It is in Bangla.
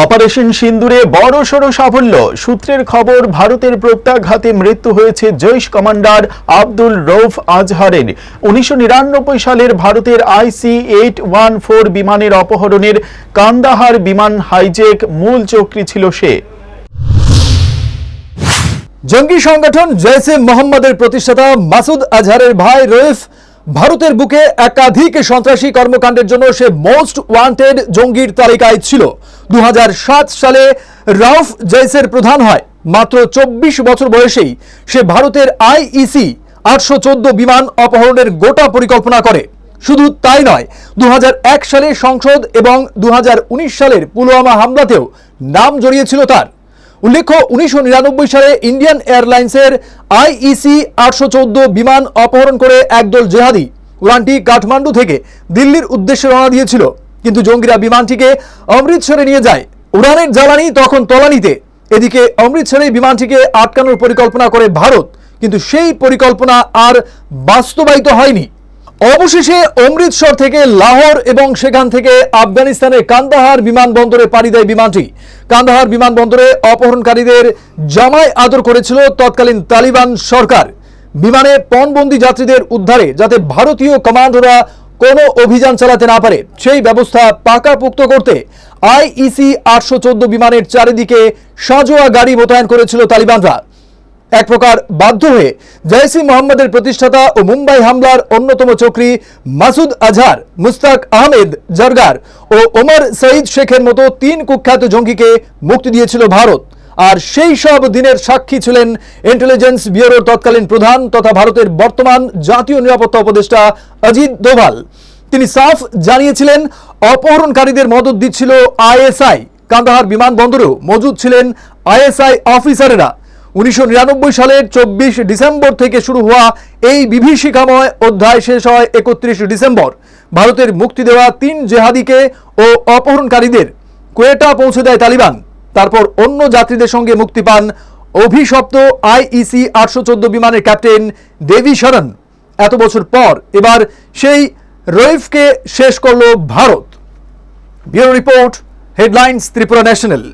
অপারেশন সিন্দুরে বড়সড় সাফল্য। সূত্রের খবর, ভারতের প্রত্যাঘাতে মৃত্যু হয়েছে জৈশ কমান্ডার আব্দুল রউফ আজহারের। 1999 সালের ভারতের IC-814 বিমানের অপহরণের কান্দাহার বিমান হাইজ্যাক মূল চক্রী ছিল সে। জঙ্গি সংগঠন জৈশে মোহাম্মদের প্রতিষ্ঠাতা মাসুদ আজহারের ভাই রউফ ভারতের বুকে একাধিক সন্ত্রাসী কর্মকাণ্ডের জন্য সে মোস্ট ওয়ান্টেড জঙ্গির তালিকায় ছিল। 2007 সালে রউফ জৈশের প্রধান হয়। মাত্র 24 বছর বয়সেই সে ভারতের IEC-814 বিমান অপহরণের গোটা পরিকল্পনা করে। শুধু তাই নয়, 2001 সালে সংসদ এবং 2019 সালের পুলওয়ামা হামলাতেও নাম জড়িয়েছিল তার। উল্লেখ্য, 1999 সালে ইন্ডিয়ান এয়ারলাইন্সের IEC-814 বিমান অপহরণ করে একদল জেহাদি উড়ানটি কাঠমান্ডু থেকে দিল্লির উদ্দেশ্যে রওনা দিয়েছিল, কিন্তু জঙ্গিরা বিমানটিকে অমৃতসরে নিয়ে যায়। উড়ানের জ্বালানি তখন তলানিতে। এদিকে অমৃতসরে বিমানটিকে আটকানোর পরিকল্পনা করে ভারত, কিন্তু সেই পরিকল্পনা আর বাস্তবায়িত হয়নি। অবশেষে অমৃতসর থেকে লাহোর এবং সেখান থেকে আফগানিস্তানের কান্দাহার বিমানবন্দরে পাড়ি দেয় বিমানটি। কান্দাহার বিমানবন্দরে অপহরণকারীদের জামায় আদর করেছিল তৎকালীন তালিবান সরকার। বিমানে পণবন্দি যাত্রীদের উদ্ধারে যাতে ভারতীয় কমান্ডোরা কোনো অভিযান চালাতে না পারে সেই ব্যবস্থা পাকাপোক্ত করতে IEC-814 বিমানের চারিদিকে সাঁজোয়া গাড়ি মোতায়েন করেছিল তালিবানরা। এক প্রকার বাধ্য হয়ে জৈশ-ই মোহাম্মদের প্রতিষ্ঠাতা ও মুম্বাই হামলার অন্যতম চক্রী মাসুদ আজহার, মুস্তাক আহমেদ জরগার ও ওমর সঈদ শেখের মতো 3 কুখ্যাত জঙ্গিকে মুক্তি দিয়েছিল ভারত। আর সেই সব দিনের সাক্ষী ছিলেন ইন্টেলিজেন্স ব্যুরোর তৎকালীন প্রধান তথা ভারতের বর্তমান জাতীয় নিরাপত্তা উপদেষ্টা অজিত দোভাল। তিনি সাফ জানিয়েছিলেন অপহরণকারীদের মদত দিচ্ছিল ISI। কান্দাহার বিমানবন্দরেও মজুদ ছিলেন ISI অফিসারেরা। 1999 সালের 24 ডিসেম্বর থেকে শুরু হওয়া এই বিভীষিকাময় অধ্যায় শেষ হয় 31 ডিসেম্বর। ভারতের মুক্তি দেওয়া 3 জেহাদিকে ও অপহরণকারীদের কোয়েটা পৌঁছে দেয় তালিবান। তারপর অন্য যাত্রীদের সঙ্গে মুক্তি পান অভিশপ্ত IEC-814 বিমানের ক্যাপ্টেন দেবী শরণ। এত বছর পর এবার সেই রউফকে শেষ করল Bharat. Bureau report, headlines, Tripura national.